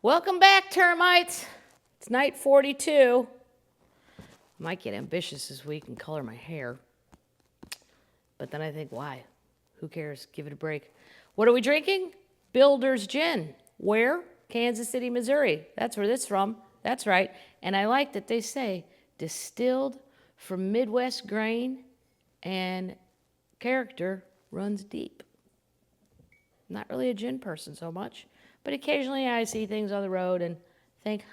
Welcome back, termites. It's night 42. Might get ambitious this week and color my hair. But then I think, why? Who cares? Give it a break. What are we drinking? Builder's Gin. Where? Kansas City, Missouri. That's where this is from. That's right. And I like that they say distilled from Midwest grain and character runs deep. Not really a gin person so much, but occasionally I see things on the road and think,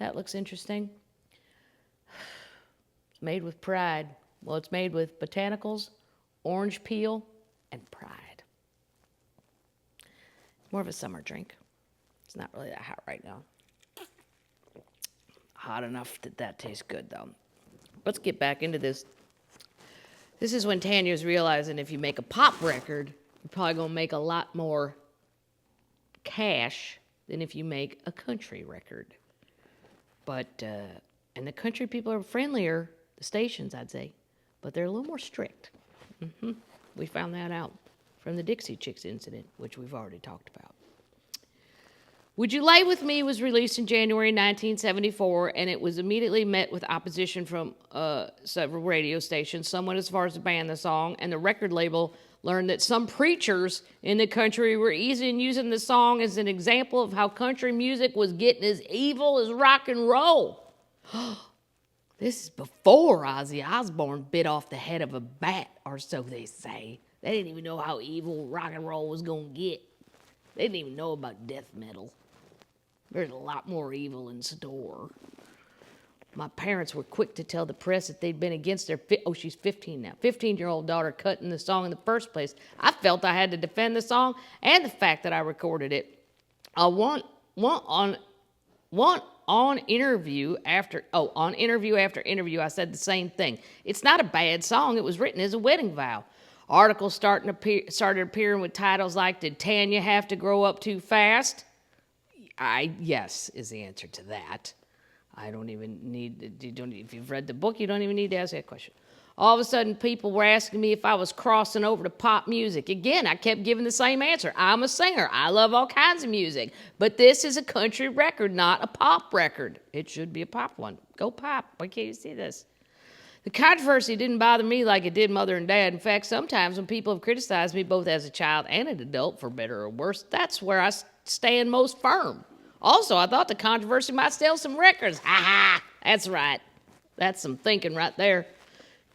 that looks interesting. It's made with pride. Well, it's made with botanicals, orange peel, and pride. It's more of a summer drink. It's not really that hot right now. Hot enough that tastes good, though. Let's get back into this. This is when Tanya's realizing if you make a pop record, you're probably going to make a lot more cash than if you make a country record. But, and the country people are friendlier, the stations, I'd say, but they're a little more strict. We found that out from the Dixie Chicks incident, which we've already talked about. Would You Lay With Me was released in January 1974, and it was immediately met with opposition from several radio stations. Some went as far as to ban the song, and the record label learned that some preachers in the country were using the song as an example of how country music was getting as evil as rock and roll. This is before Ozzy Osbourne bit off the head of a bat, or so they say. They didn't even know how evil rock and roll was going to get. They didn't even know about death metal. There's a lot more evil in store. My parents were quick to tell the press that they'd been against their, she's 15 now, 15-year-old daughter cutting the song in the first place. I felt I had to defend the song and the fact that I recorded it. On interview after interview, I said the same thing. It's not a bad song. It was written as a wedding vow. Articles started appearing with titles like, "Did Tanya have to grow up too fast?" Yes is the answer to that. I don't even need, if you've read the book, you don't even need to ask that question. All of a sudden, people were asking me if I was crossing over to pop music. Again, I kept giving the same answer. I'm a singer. I love all kinds of music. But this is a country record, not a pop record. It should be a pop one. Go pop. Why can't you see this? The controversy didn't bother me like it did Mother and Dad. In fact, sometimes when people have criticized me, both as a child and an adult, for better or worse, that's where I stand most firm. Also, I thought the controversy might sell some records. Ha ha! That's right. That's some thinking right there.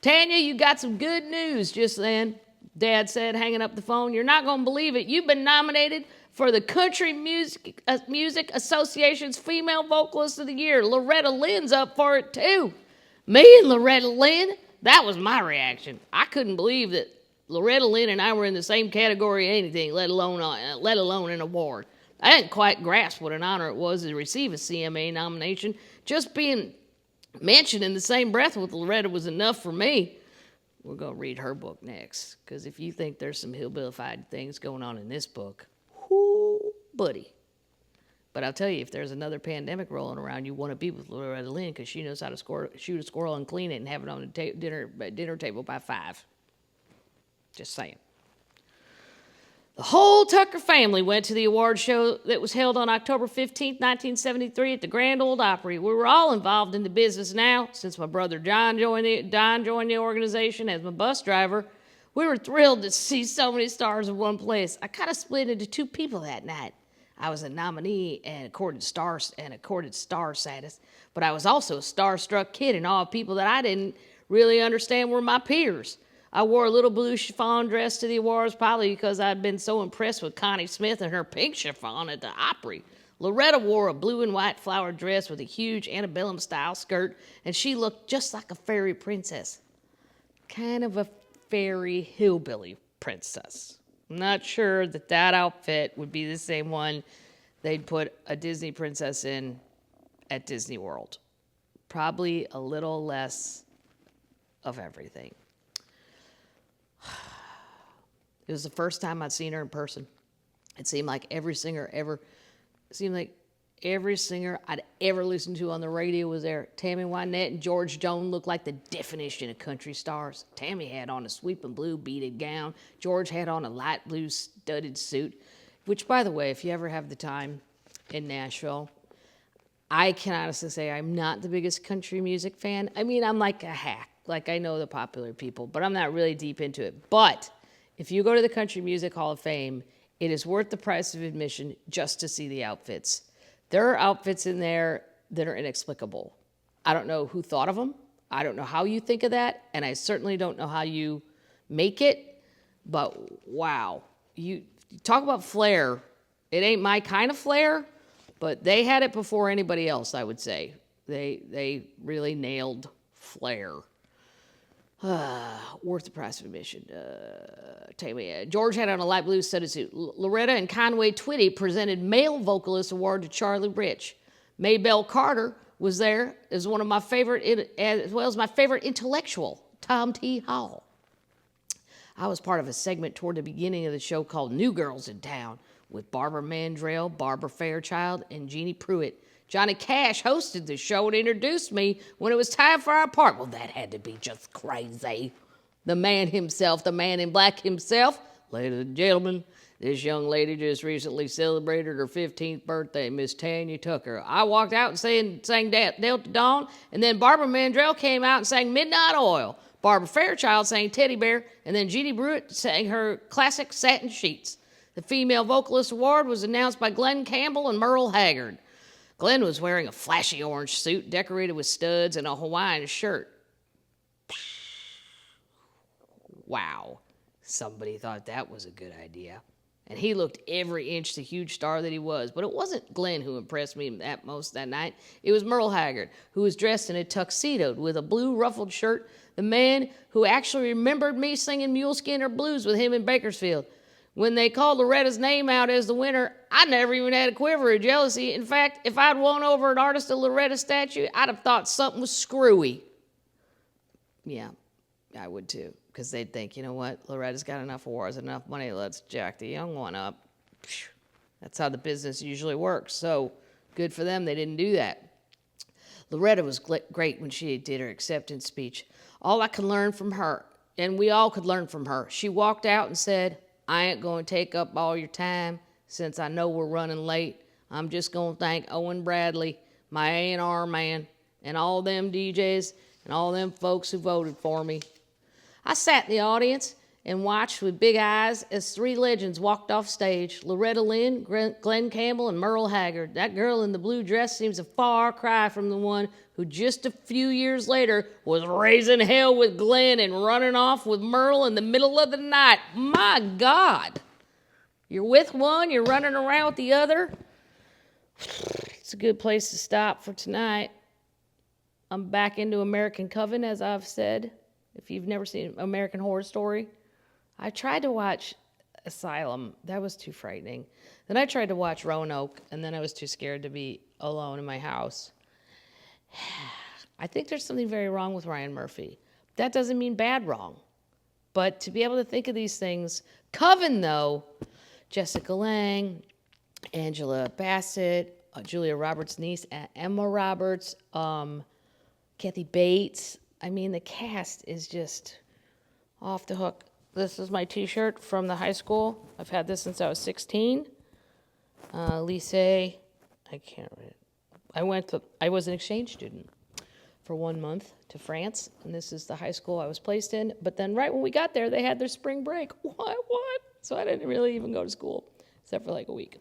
Tanya, you got some good news just then, Dad said, hanging up the phone. You're not going to believe it. You've been nominated for the Country Music Association's Female Vocalist of the Year. Loretta Lynn's up for it, too. Me and Loretta Lynn? That was my reaction. I couldn't believe that Loretta Lynn and I were in the same category of anything, let alone an award. I didn't quite grasp what an honor it was to receive a CMA nomination. Just being mentioned in the same breath with Loretta was enough for me. We're going to read her book next, because if you think there's some hillbillified things going on in this book, whoo, buddy. But I'll tell you, if there's another pandemic rolling around, you want to be with Loretta Lynn, because she knows how to shoot a squirrel and clean it and have it on the dinner table by 5. Just saying. The whole Tucker family went to the award show that was held on October 15, 1973 at the Grand Ole Opry. We were all involved in the business now. Since my brother John joined the organization as my bus driver, we were thrilled to see so many stars in one place. I kind of split into 2 people that night. I was a nominee and accorded star status, but I was also a starstruck kid in awe of people that I didn't really understand were my peers. I wore a little blue chiffon dress to the awards, probably because I'd been so impressed with Connie Smith and her pink chiffon at the Opry. Loretta wore a blue and white flowered dress with a huge antebellum-style skirt, and she looked just like a fairy princess. Kind of a fairy hillbilly princess. I'm not sure that outfit would be the same one they'd put a Disney princess in at Disney World. Probably a little less of everything. It was the first time I'd seen her in person. It seemed like every singer I'd ever listened to on the radio was there. Tammy Wynette and George Jones looked like the definition of country stars. Tammy had on a sweeping blue beaded gown. George had on a light blue studded suit, which, by the way, if you ever have the time, in Nashville. I can honestly say I'm not the biggest country music fan. I mean, I'm like a hack. Like, I know the popular people, but I'm not really deep into it. But if you go to the Country Music Hall of Fame, it is worth the price of admission just to see the outfits. There are outfits in there that are inexplicable. I don't know who thought of them. I don't know how you think of that, and I certainly don't know how you make it. But wow, you talk about flair. It ain't my kind of flair, but they had it before anybody else, I would say. They really nailed flair. Worth the price of admission. Tanya. George had on a light blue suit. Loretta and Conway Twitty presented Male Vocalist Award to Charlie Rich. Maybelle Carter was there as one of my favorite, as well as my favorite intellectual, Tom T. Hall. I was part of a segment toward the beginning of the show called New Girls in Town with Barbara Mandrell, Barbara Fairchild, and Jeannie Pruitt. Johnny Cash hosted the show and introduced me when it was time for our part. Well, that had to be just crazy. The man himself, the man in black himself. Ladies and gentlemen, this young lady just recently celebrated her 15th birthday, Miss Tanya Tucker. I walked out and sang Delta Dawn, and then Barbara Mandrell came out and sang Midnight Oil. Barbara Fairchild sang Teddy Bear, and then Jeannie Pruitt sang her classic Satin Sheets. The Female Vocalist Award was announced by Glenn Campbell and Merle Haggard. Glenn was wearing a flashy orange suit decorated with studs and a Hawaiian shirt. Wow, somebody thought that was a good idea. And he looked every inch the huge star that he was. But it wasn't Glenn who impressed me most that night. It was Merle Haggard, who was dressed in a tuxedo with a blue ruffled shirt, the man who actually remembered me singing Muleskin or Blues with him in Bakersfield. When they called Loretta's name out as the winner, I never even had a quiver of jealousy. In fact, if I'd won over an artist of Loretta statue, I'd have thought something was screwy. Yeah, I would too. Because they'd think, you know what, Loretta's got enough awards, enough money, let's jack the young one up. That's how the business usually works. So good for them, they didn't do that. Loretta was great when she did her acceptance speech. All I could learn from her, and we all could learn from her, she walked out and said, I ain't going to take up all your time since I know we're running late. I'm just going to thank Owen Bradley, my A&R man, and all them DJs and all them folks who voted for me. I sat in the audience and watched with big eyes as three legends walked off stage, Loretta Lynn, Glenn Campbell, and Merle Haggard. That girl in the blue dress seems a far cry from the one who just a few years later was raising hell with Glenn and running off with Merle in the middle of the night. My God. You're with one, you're running around with the other. It's a good place to stop for tonight. I'm back into American Coven, as I've said. If you've never seen American Horror Story, I tried to watch Asylum. That was too frightening. Then I tried to watch Roanoke, and then I was too scared to be alone in my house. I think there's something very wrong with Ryan Murphy. That doesn't mean bad wrong. But to be able to think of these things, Coven, though, Jessica Lange, Angela Bassett, Julia Roberts' niece, Emma Roberts, Kathy Bates. I mean, the cast is just off the hook. This is my t-shirt from the high school. I've had this since I was 16. Lycée, I can't read it. I was an exchange student for 1 month to France, and this is the high school I was placed in. But then right when we got there, they had their spring break. What? So I didn't really even go to school, except for like a week.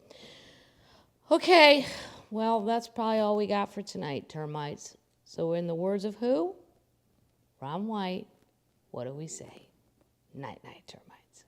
Okay, well, that's probably all we got for tonight, termites. So in the words of who? Ron White, what do we say? Night-night, termites.